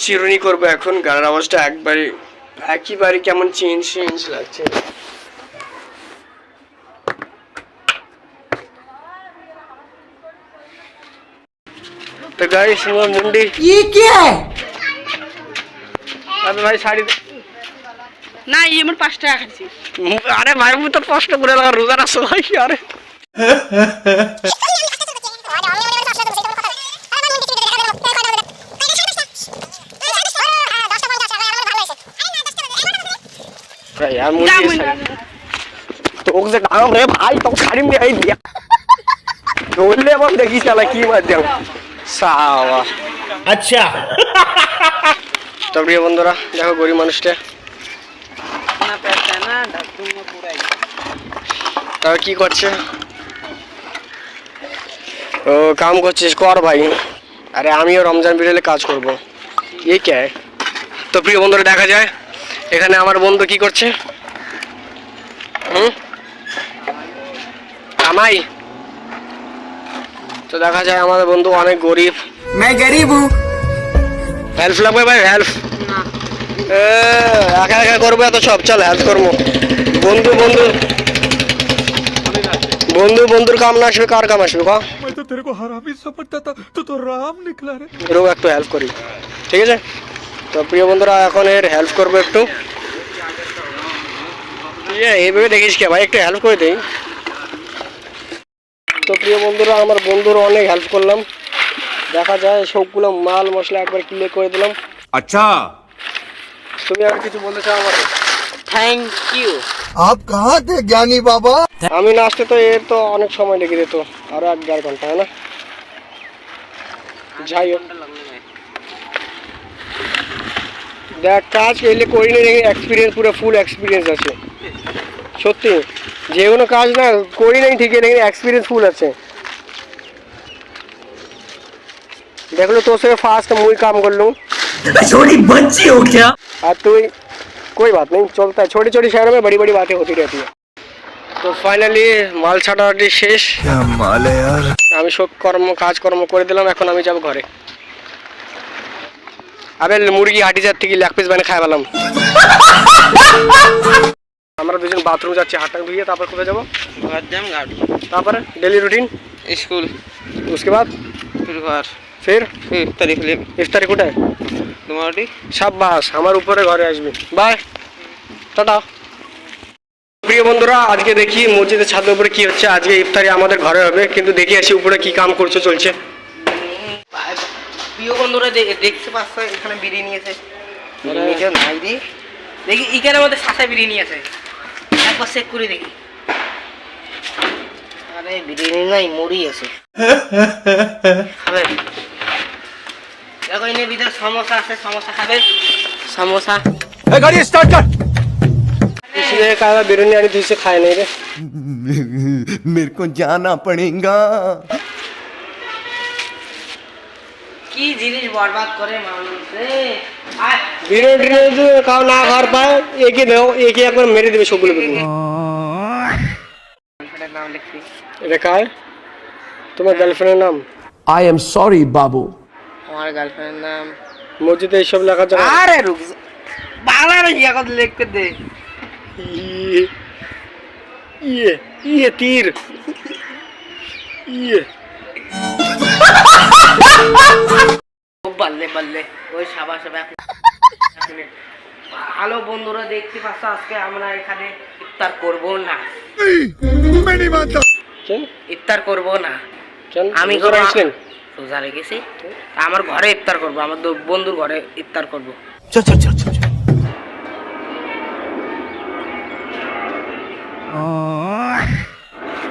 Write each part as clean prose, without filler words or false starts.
চিরুনি করবো এখন। গানের আওয়াজটা একইবারে কেমন চেঞ্জ লাগছে। तो गाइस मुंडी ये क्या है? अबे भाई साड़ी না এই আমার 5 টাকা খাচ্ছি। अरे भाई मु तो कष्ट করে লাগা রোজা রাখছো ভাই। আরে यार मुंडी तो ओके डालो रे भाई तो साड़ी में आई दिया बोलले अब देखी साला की मत जाओ सावा। अच्छा তো প্রিয় বন্ধুরা দেখো গরিব মানুষটা না পেটা না ডাকুম পুরাই তাও কি করছে ও কাম করছিস কর ভাই। আরে আমিও রমজান বিড়ালে কাজ করব এই কে। তো প্রিয় বন্ধুরা দেখা যায় এখানে আমার বন্ধু কি করছে কামাই। তো দেখা যায় আমাদের বন্ধু অনেক গরিব। मैं गरीब हूँ। হেল্প লাগবে ভাই হেল্প না একা একা করবো এত সব। চল হেল্প করবো। বন্ধু বন্ধু বন্ধু বন্ধুর কাম না আসবে কার কাম আসবে কা। मैं तो तेरे को हरामी समझता था तो राम निकला रे। এরকম একটু হেল্প করি ঠিক আছে। তো প্রিয় বন্ধুরা এখন এর হেল্প করবো একটু। এইভাবে দেখিস কে ভাই একটু হেল্প করে দেই। তো প্রিয় বন্ধুরা আমার বন্ধুর অনেক হেল্প করলাম। দেখা যায় সবগুলো মাল মশলা একবার ক্লিয়ার করে দিলাম। अच्छा তুমি আর কিছু বলতে চাও আমার? Thank you. आप कहाँ थे ज्ञानी बाबा? আমি না আসতে তো এর তো অনেক সময় লেগে যেত আরো 1-1.5 ঘন্টা है ना। যাই হোক দেখ কাজ এলে করি না এক্সপিরিয়েন্স পুরো ফুল এক্সপিরিয়েন্স আছে সত্যি। যে কোনো কাজ না করি নাই ঠিক আছে এক্সপিরিয়েন্স ফুল আছে। देख लो तो से फास्ट मुई काम कर लूँ। छोटी बच्ची हो क्या? और तू कोई बात नहीं चलता है। छोटी छोटी शहरों में बड़ी बड़ी बातें होती रहती है। तो फाइनली माल ছাটাটি শেষ। क्या माल है यार। আমি সব কাজকর্ম করে দিলাম। এখন আমি যাব ঘরে। আবে মুরগি হাঁটি যাত থেকে লেগ পিস বানিয়ে খাই পেলাম। আমরা দুজন বাথরুম যাচ্ছি হাত টাক ধুইয়ে তারপর কোথায় যাব? ঘর যাম গাড়ি তারপরে डेली रूटीन স্কুল उसके बाद फिर घर फिर তারিখ লিখ ইফতারি কোথায়? তোমারটি সাব্বাস আমার উপরে ঘরে আসবি। Bye tata. প্রিয় বন্ধুরা আজকে দেখি মসজিদের ছাদের উপরে কি হচ্ছে। আজকে ইফতারি আমাদের ঘরে হবে কিন্তু দেখি আসি উপরে কি কাম করছে চলছে। প্রিয় বন্ধুরা দেখতে পাচ্ছ এখানে বিরিয়ানি আছে। বিরিয়ানিটা নাই দি দেখি এখানে আমাদের সাথে বিরিয়ানি আছে একবার চেক করে দেখি। আরে বিরিয়ানি নাই মুড়ি আছে খাবে। দেখো এনে ভিতরে সমোসা আছে সমোসা খাবে সমোসা। ए गाड़ी स्टार्ट कर। इसलिए कहा बिरयानी आनी तुझसे खाए नहीं रे। मेरे को जाना पड़ेगा। কি জিনিস বরবাদ করে মানুষ রে। আয় बिरयानी जो खाओ ना घर पाए एक ही दो एक ही एक बार मेरे देवे सबগুলো बिरयानी। গার্লফ্রেন্ডের নাম লিখছি। এটা কার? তোমার গার্লফ্রেন্ডের নাম? I am sorry, बाबू। আমার গার্লফ্রেন্ডের নাম মসজিদে এইসব লেখা যাবে? আরে রুক বাংলা রে ইয়া কত লিখতে দে। ये ये तीर ये বললে বললে ওই সাবা সাবা। হ্যালো বন্ধুরা দেখতে পাচ্ছ আজকে আমরা এখানে ইফতার করব না। मैं नहीं मानता। কেন ইফতার করব না কেন আমি রোজা রাখছেন? রোজা রেখেছি আমার ঘরে ইফতার করব আমার বন্ধুর ঘরে ইফতার করব। चल चल चल चल।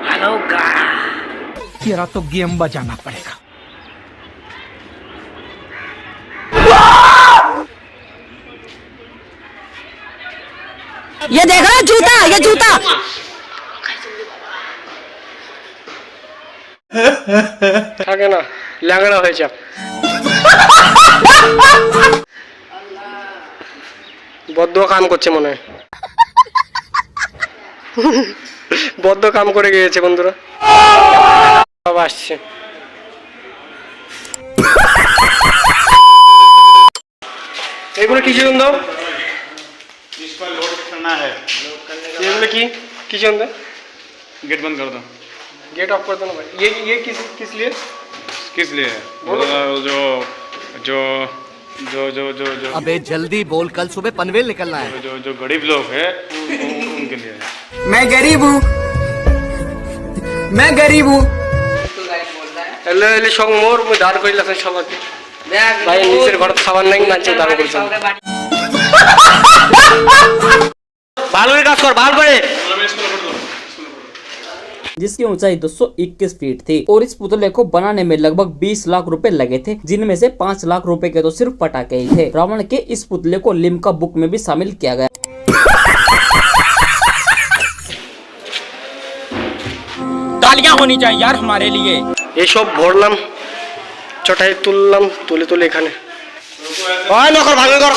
হ্যালো গা तेरा तो गेम बजाना पड़ेगा। ये देखो जूता, ये जूता। থাকে না ল্যাংড়া হয়ে যাক। বদ্ধ কাম করছে মনে হয়। বদ্ধ কাম করে গিয়েছে বন্ধুরা। সব আসছে। এগুলো কি জন্য इसको लोड करना है। এগুলো কি কি জন্য गेट बंद कर दो। गेट ऑफ कर दो ना भाई ये किस लिए किस लिए? बोलो। जो जो जो जो जो जो अबे जल्दी बोल, कल सुबह पनवेल निकलना है। जो जो गरीब लोग है उनके लिए है। मैं गरीब हूँ, मैं गरीब हूँ। তো গাড়ি বলদা এলে এলে সব মোর মুই দাঁড় করিলা সবাইকে দেখ ভাই নিজের ঘর খাবার নাই মানছে দাঁড় করেছে ভালো করে কাজ কর ভালো করে जिसकी ऊंचाई 221 फीट थी और इस पुतले को बनाने में लगभग 20 लाख रुपए लगे थे, जिनमें से 5 लाख रुपए के तो सिर्फ पटाखे ही थे। रावण के इस पुतले को लिम्का बुक में भी शामिल किया गया। तालियां होनी चाहिए यार हमारे लिए। এসব ভরলাম চটাই তুললাম তুলে তুলে এখানে হয় না কর ভালো কর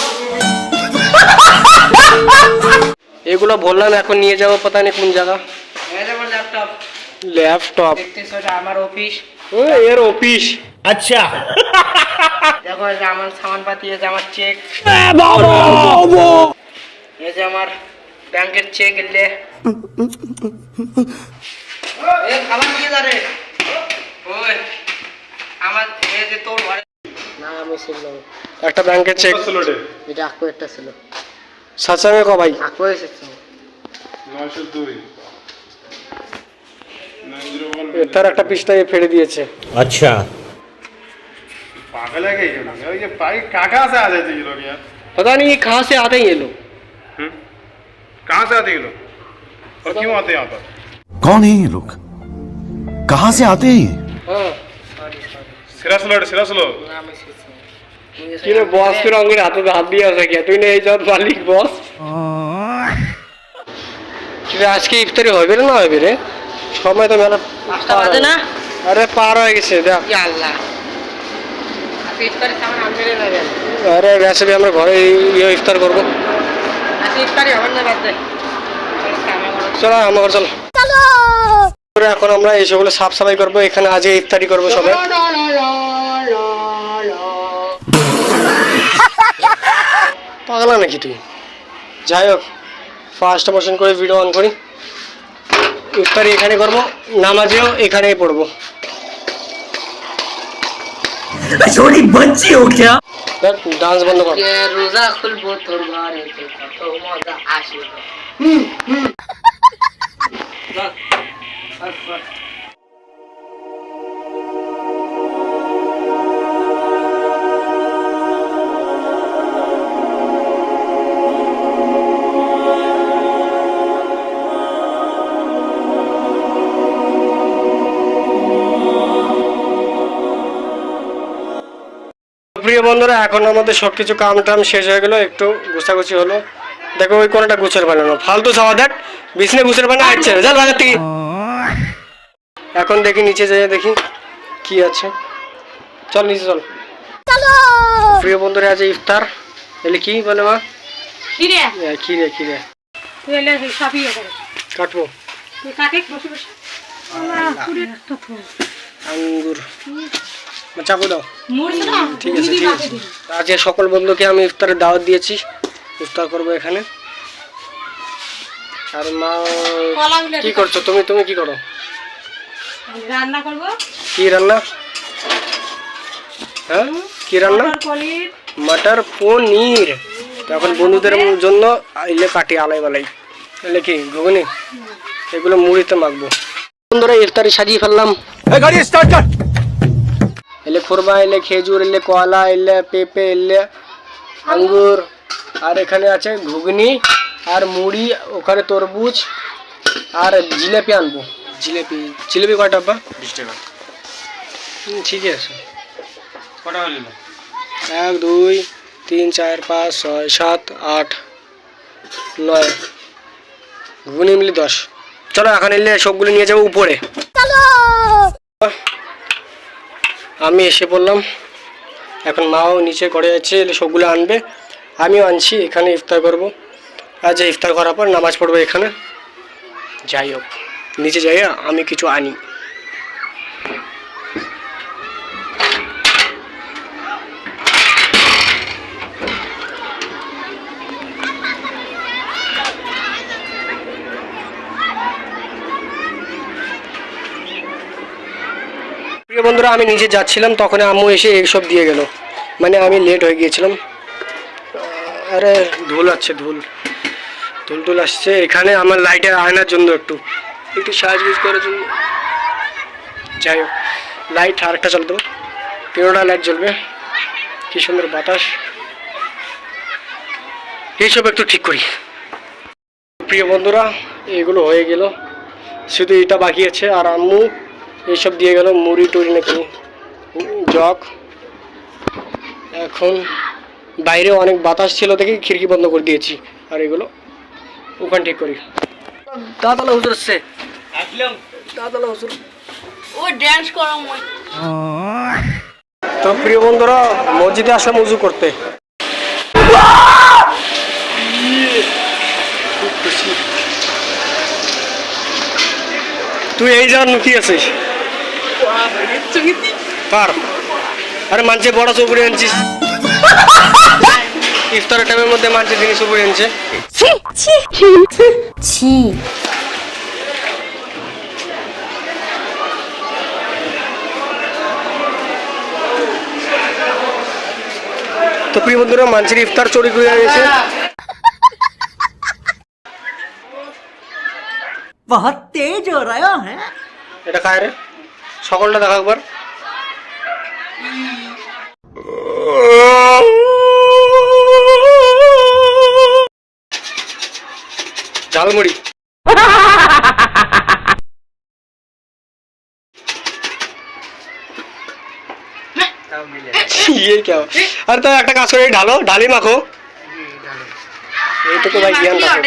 এগুলো ভরলাম এখন নিয়ে যাবো পতা নেই কোন জায়গা এই যে আমার ল্যাপটপ ল্যাপটপ দেখতেছ এটা আমার অফিস এর অফিস अच्छा দেখো এই যে আমার সামানপাতি এই যে আমার চেক এই যে আমার ব্যাংকের চেক এলে এই খাবার দিয়ে দাঁড়ে ওই আমার এই যে তোর ঘরে না আমি শুনলাম একটা ব্যাংকের চেক এটা আকো একটা ছিল সাচামে ক ভাই আকো এসেছে 902 তার একটা পিসটা ফেলে দিয়েছে अच्छा पागल है क्या ये लोग? ये भाई कहाँ से आ जाते हैं ये लोग यार? पता नहीं ये कहाँ से आते हैं ये लोग कहाँ से आते हैं ये लोग? और क्यों आते हैं यहाँ पर? कौन है ये लोग, कहाँ से आते हैं ये? हाँ सिरा स्लो না আমি এসেছি कि रे बॉस के रंगे हाथों पे हाथ दिया क्या तू नहीं जात मालिक बॉस कि आज के इफ्तारी হবে না হবে রে সময় তো মেলা 5টা বাজে না আরে পার হয়ে গেছে দেখ ইয়া আল্লাহ আজকে ইফতারি সামান আনবে যাবেন আরে वैसे भी আমরা ঘরে ইয়ে ইফতার করব আজকে ইফতারি হবে না বাদ দে চলো আমার চলো এখন আমরা এই সবগুলো সাফ সাফাই করব এখানে আজকে ইফতারি করব সবাই পাগলা নাকি তুই যাই হোক ফার্স্ট মোশন করে ভিডিও অন করি ইফতারি এখানে করব নামাজেও এখানেই পড়ব छोटी बच्ची हो क्या? দেখ ডান্স বন্ধ কর যে রোজা খুলবো তোর ঘরে কত মজা আসবে প্রিয় বন্ধুরা এখন আমাদের সবকিছু কাম টাম শেষ হয়ে গেল একটু গুছাগুছি হলো দেখো ওই কোনটা গুছের বানানো ফালতু ছাওয়া দেখ বিছনে গুছের বানা আছে চল বাজার থেকে এখন দেখি নিচে যাই দেখি কি আছে চল নিচে চল প্রিয় বন্ধুরা আজ ইফতার এলে কি বলে মা কিরে খিরে খিরে তুই এলে সবই করে কাটবো তুই কাকে বসে বসে আল্লাহ পুরে তো আঙ্গুর চাকু দাও মুড়ি না ঠিক আছে ঠিক আছে আজকে সকল বন্ধুকে আমি ইফতারের দাওয়াত দিয়েছি ইফতার করবো এখানে আর মা কি করছো তুমি তুমি কি করো রান্না করব কি রান্না হ্যাঁ কি রান্না পনির মটর পনির এখন বন্ধুদের জন্য এলে কাটি আলাই বালাই এলে কি ঘুগনি এগুলো মুড়িতে মাখবো বন্ধুরা ইফতারি সাজিয়ে ফেললাম गाड़ी स्टार्ट कर। এলে খুরমা এলে খেজুর এলে কলা এলে পেঁপে এলে আঙ্গুর আর এখানে আছে ঘুগনি আর মুড়ি ওখানে তরমুজ আর জিলেপি আনবো জিলেপি জিলেপি কয়টা আব্বা 20 টাকা ঠিক আছে কটা হলো 1 2 3 4 5 6 7 8 9 ঘুগনি মিলে 10 চলো এখন এলে সবগুলো নিয়ে যাবো উপরে আমি এসে পড়লাম এখন মাও নিচে করে যাচ্ছে এলে সবগুলো আনবে আমিও আনছি এখানে ইফতার করব আজ ইফতার করার পর নামাজ পড়বো এখানে যাই হোক নিচে যাই আমি কিছু আনি প্রিয় বন্ধুরা, আমি নিচে যাচ্ছিলাম তখন আম্মু এসে এইসব দিয়ে গেল, মানে আমি লেট হয়ে গিয়েছিলাম। আরে ধুল আছে, ধুল টুল আসছে এখানে আমার লাইটের আয়নার জন্য একটু সাজগুজ করার জন্য। যাই হোক, লাইট আরেকটা জ্বলতো, 13টা লাইট জ্বলবে, কি সুন্দর বাতাস। এইসব একটু ঠিক করি। প্রিয় বন্ধুরা, এগুলো হয়ে গেল, শুধু এটা বাকি আছে। আর আম্মু এইসব দিয়ে গেল, মুড়ি টুড়ি নাকি জগ। এখন বাইরে অনেক বাতাস ছিল দেখি খিড়কি বন্ধ করে দিয়েছি। আর এগুলো ওখান ঠিক করি। দাদালা হুজুর আসছে, দাদালা হুজুর। ও ড্যান্স করো মই। তো প্রিয় বন্ধুরা, মসজিদে আসলাম উজু করতে। খুব খুশি। তুই এই জায়গার নুকি আছিস কার? আরে মানছে বড় চৌপুরি আনছিস, ইফতারের টাইমের মধ্যে মানছে জিনিস উপরে আনছে। তো প্রিয় বন্ধুরা, মানছির ইফতার চুরি করে গেছে। বহুত তেজ হো রহা হ্যাঁ। এটা খায় রে, সকলটা দেখা একবার। ঝালমুড়ি। ये क्या? अरे तो একটা কাজ করে ঢালো, ঢালি মাখো। এইটুকু ভাই জ্ঞান রাখো,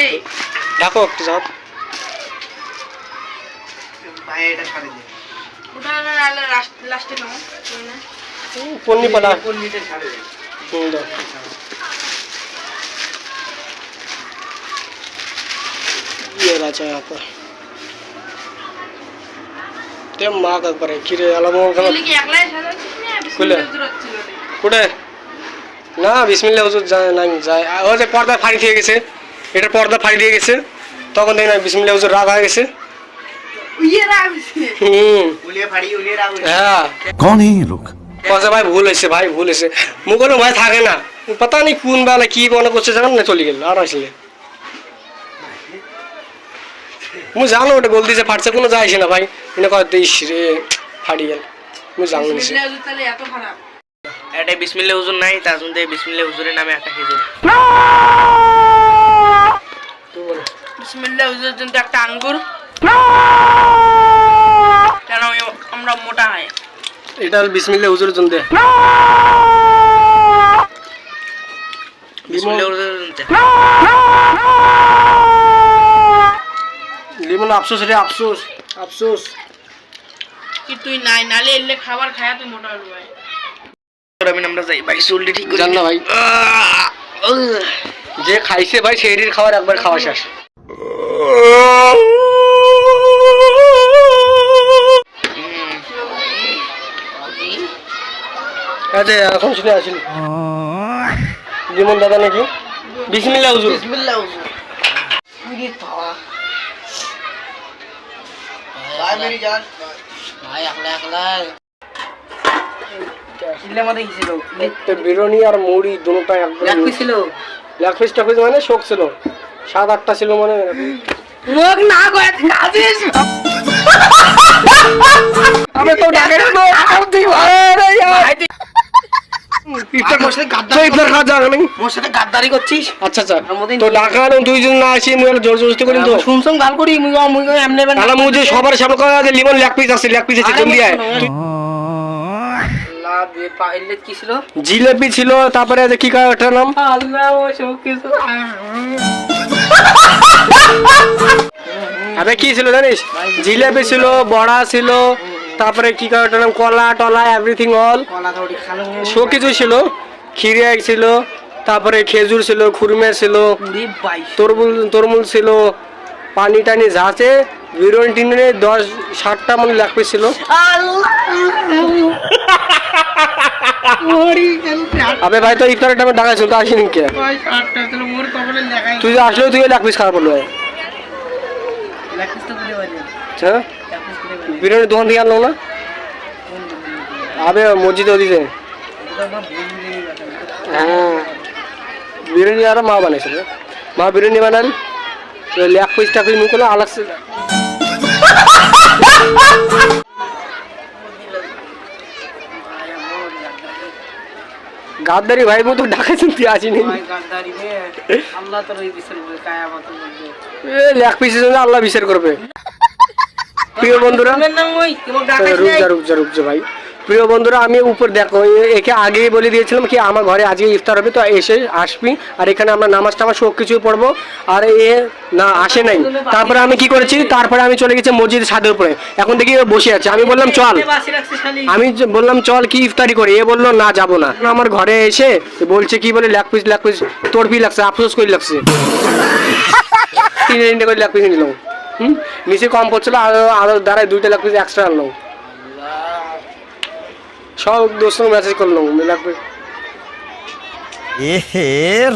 ঢাকো একটু যাও। ভাই এটা ছাড়ে দে, ওটা না লাস্টে নাও না। পন্নি পালা পন্নিটা ছাড়ে দে। সুন্দর। ये राजा यहाँ पर ते माँ का पर है किरे अलमो का বলি কি একলাই সাজাচ্ছিস না বিসমিল্লাহ হুজুর ছিল রে। कुठे না বিসমিল্লাহ হুজুর যায় না যায় ও যে পর্দা ফাড়ি দিয়ে গেছে, এটা পর্দা ফাড়ি দিয়ে গেছে, তখন দেখি না বিসমিল্লাহ হুজুর রাগ হয়ে গেছে। উইয়ে রাখছে উলিয়ে ফাড়ি উলিয়ে রাউ। হ্যাঁ कौन है ये लोग? কসে ভাই ভুল হয়েছে, ভাই ভুল হয়েছে। মুখে ভাই থাকে না, পাতা নেই কোন বেলা কি মনে করছে জানান না, চলে গেল আর আসলে মু জানো ওটা গোল দিয়েছে ফাটছে, কোনো যাইছে না ভাই, এনে কয় দিস রে ফাড়ি গেল, মু জানো না। বিসমিল্লাহ হুজুর তাহলে এত খারাপ। এটা বিসমিল্লাহ হুজুর নাই, তার জন্য বিসমিল্লাহ হুজুরের নামে একটা খেজুর। বিসমিল্লাহ হুজুর জন্য একটা আঙ্গুর, কেন আমরা মোটা হয়। এটা বিসমিল্লাহ হুজুরের জন্য দে। বিসমিল্লাহ হুজুরের জন্য লিমন আফসোস রে আফসোস, আফসোস। কি তুই নাই নালে এলে খাবার খায়া তুই মোটা হলো ভাই। আমি আমরা যাই ভাই, চুলটি ঠিক করে জান না ভাই, যে খাইছে ভাই সেইটির খাবার একবার খাওয়া শেষ। আচ্ছা এখন শুনে আসিনি লিমন দাদা নাকি বিসমিল্লাহ হুজুর। বিসমিল্লাহ হুজুর। উনি বাবা ভাই মেরি জান ভাই একলা একলা ইলে মধ্যে ছিল তো বিরিয়ানি আর মুড়ি দুটোটা একদম লাগি ছিল। লেগ পিস টাকুস মানে শোক ছিল, 7-8টা ছিল মানে। মুখ না কয় কাজিস আমি তো ডাকে না আর তুই আরে यार ইফতার মোর সাথে গাদ্দারি তো ইফতার খাওয়া যাবে নাকি? মোর সাথে গাদ্দারি করছিস। আচ্ছা আচ্ছা, তো ডাকা দুইজন না আসি মুই জোর জবরদস্তি করি তো শুনছম গাল করি মুই এমনে বেন তাহলে মুই যে সবার সামনে করা যে লিমন লেগ পিস আছে, লেগ পিস আছে জলদি আয়। আল্লাহ দে পাইলে কি ছিল? জিলেপি ছিল, তারপরে যে কি কয় ওটার নাম আল্লাহ ও সব কিছু আরে কি ছিল জানিস, জিলেপি ছিল, বড়া ছিল, তারপরে কি কয় ওটার নাম কলা টলা এভরিথিং অল কলা দড়ি খালো সব কিছু ছিল, খিরিয়া ছিল, তারপরে খেজুর ছিল, খুরমে ছিল, পুরি 22 তরমুজ ছিল, পানি টানি ঝাঁচে বিরিয়ানি টিনে 10-7টা মানে লেগ পিস ছিল। আবে ভাই তো ইফতারের টাইমে ঢাকায় ছিল, তো আসিনি কে? ভাই 8টা ছিল মোর কপালে লেখাই তুই যে আসলে তুই লেগ পিস খারাপ হলো লেখিস তো করে বাজে হ্যাঁ, লেখিস করে বাজে বিরিয়ানির দোকান থেকে আনলো না, আবে মসজিদে ওদিকে হ্যাঁ বিরিয়ানি আর মা বানাইছিল মা বিরিয়ানি বানাল লেগ পিস টাক মুখ হলো আলাদা গাদ্দারি ভাই মতো ঢাকা শুনতে আসিনি আল্লাহ তোর ওই বিচার করবে কায়ামতের মধ্যে লেগ পিসের জন্য আল্লাহ বিচার করবে প্রিয় বন্ধুরা তোমার নাম ওই তোমার ঢাকা রুকজা ভাই প্রিয় বন্ধুরা আমি উপর দেখো একে আগেই বলে দিয়েছিলাম কি আমার ঘরে আজকে ইফতার হবে তো এসে আসবি আর এখানে আমরা নামাজ টামাজ সব কিছুই পড়বো আর এ না আসে নাই তারপরে আমি কি করেছি তারপরে আমি চলে গেছি মসজিদের ছাদের উপরে এখন দেখি ও বসে আছে আমি বললাম চল বাসি রাখছে শালি আমি বললাম চল কি ইফতারি করি এ বললো না যাবো না আমার ঘরে এসে বলছে কি বলে লেগ পিস তোর পি লাগছে আফসোস করে লাগছে তিনটে করে লেগ পিস নিলাম নিচে কম পড়ছিল আরো দাঁড়ায় 2টা লেগ পিস এক্সট্রা আনলাম সব দোস্তোं मैसेज করলাম লেগ পিস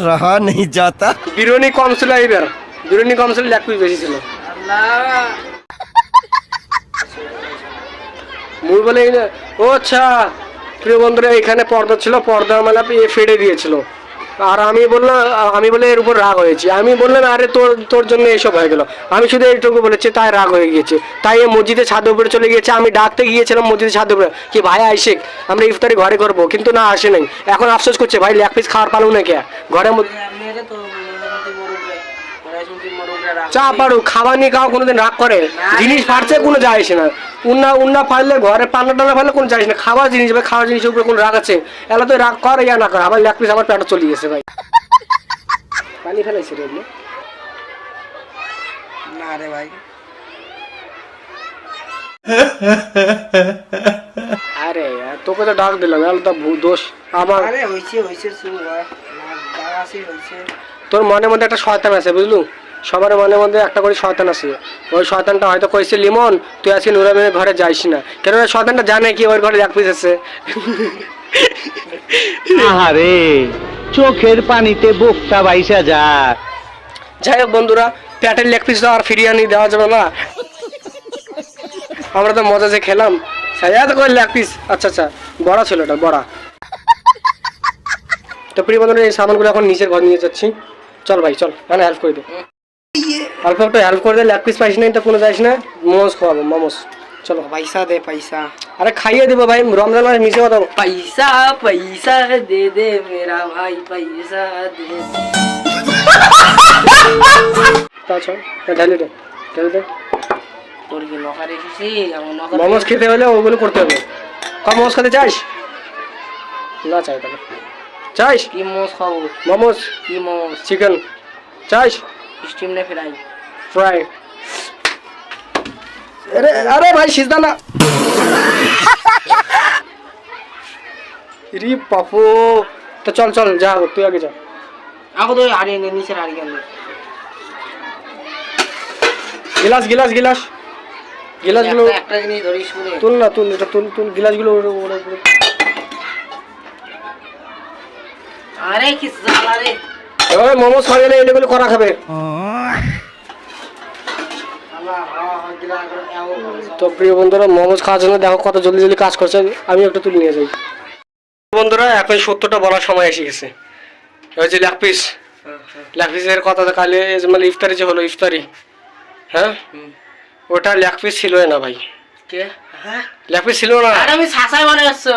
रहा नहीं जाता বিরিয়ানি কম ছিল এবার বিরিয়ানি কম ছিল লেগ পিস বেশি ছিল আল্লাহ মুই বলে ও আচ্ছা প্রিয় বন্ধুরা এখানে পর্দা ছিল পর্দা মানে ফেড়ে দিয়েছিল আর আমি বলে এর উপর রাগ হয়েছি আমি বললাম আরে তোর জন্য এসব হয়ে গেল আমি শুধু এইটুকু বলেছি তাই রাগ হয়ে গিয়েছে তাই এই মসজিদে ছাদের উপরে চলে গিয়েছে আমি ডাকতে গিয়েছিলাম মসজিদে ছাদের উপরে কি ভাই আইসেক আমরা ইফতারি ঘরে করবো কিন্তু না আসে নাই এখন আফসোস করছে ভাই লেগ পিস খাওয়ার পারু না কে ঘরের মধ্যে মেরে তো মরুগরে ওরা শুনছি মরুগরে রাখ চা পারু খাবার নিয়ে খাওয়া কোনোদিন রাগ করে জিনিস ফাটছে কোনো যায় আসে না উন্না ফাড়লে ঘরে পান্না টান্না ফাড়লে কোনো যায় না খাবার জিনিস ভাই খাওয়ার জিনিসের উপরে কোনো রাগ আছে এলা তো রাগ করে ইয়া না করে আবার লেগ পিস আমার পেটে চলে গেছে ভাই পানি ফেলাইছে রে না রে ভাই আরে তোকে তো ডাক দিলাম এলা তো দোষ আমার আরে হইছে শুন ভাই না দাঁড়াসি হইছে তোর মনের মধ্যে একটা শয়তান আছে বুঝলু সবার মনের মধ্যে একটা করে শয়তান আছে ওই শয়তানটা হয়তো কইছে লিমন তুই আজকে নুরামের ঘরে যাইস না কেন ওই শয়তানটা জানে কি ওর ঘরে লেগ পিস আছে আরে চোখের পানিতে বুকটা বাইসা যায় যাই হোক বন্ধুরা পেটের লেগ পিস তো আর ফিরিয়ে আনি দেওয়া যাবে না আমরা তো মজা যে খেলাম এত করে লেগ পিস আচ্ছা বড়া ছিল এটা বড়া তো প্রিয় বন্ধুরা এই সামানগুলো এখন নিচের ঘর নিয়ে যাচ্ছি চল ভাই চল মানে হেল্প করে দে অল্প একটু হেল্প করে দে লেগ পিস পাইস নাই তো কোনো যাইস না মোমোস খাওয়াবো মোমোস চলো পয়সা দে পয়সা আরে খাইয়ে দেবো ভাই রমজান মাস মিশে কথা পয়সা দে মেরা ভাই পয়সা দে তা চল ঢালি দে তোর কি নকা রেখেছি আমার নকা মোমোস খেতে হলে ওগুলো করতে হবে কম মোমোস খেতে চাইস না চাই তাহলে চাইস কি মোমোস খাবো মোমোস কি মোমোস চিকেন চাইস স্টিম নে ফ্রাই ফ্রাই আরে ভাই সিজদা না রি পাপু তো চল যা তুই আগে যা আগো তো আরে নিচে আরে গেল গিলাসগুলো একটা জিনিস ধরিস শুনে তুল এটা তুল গিলাসগুলো আরে কি জ্বালা রে এবারে মোমোস খাওয়া গেলে এগুলো করা খাবে তো প্রিয় বন্ধুরা মোমোস খাওয়ার জন্য দেখো কত জলদি কাজ করছে আমি একটু তুলে নিয়ে যাই বন্ধুরা এখন সত্যটা বলার সময় এসে গেছে ওই যে লেগ পিসের কথা কালে মানে ইফতারি যে হলো ইফতারি হ্যাঁ ওটা লেগ পিস ছিল না ভাই কে হ্যাঁ লেগ পিস ছিল না আরে আমি সাসাই মনে হচ্ছে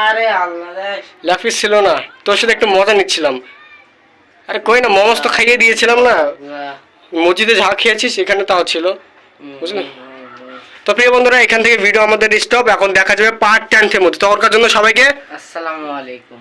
আরে আল্লাহ দেখ লেগ পিস ছিল না তোর সাথে একটু মজা নিচ্ছিলাম আরে কই না মোমোস তো খাইয়ে দিয়েছিলাম না মসজিদে যা খেয়েছিস এখানে তাও ছিল বুঝলি তো প্রিয় বন্ধুরা এখান থেকে ভিডিও আমাদের স্টপ এখন দেখা যাবে পার্ট 10 এর মধ্যে তো ওর জন্য সবাইকে আসসালামু আলাইকুম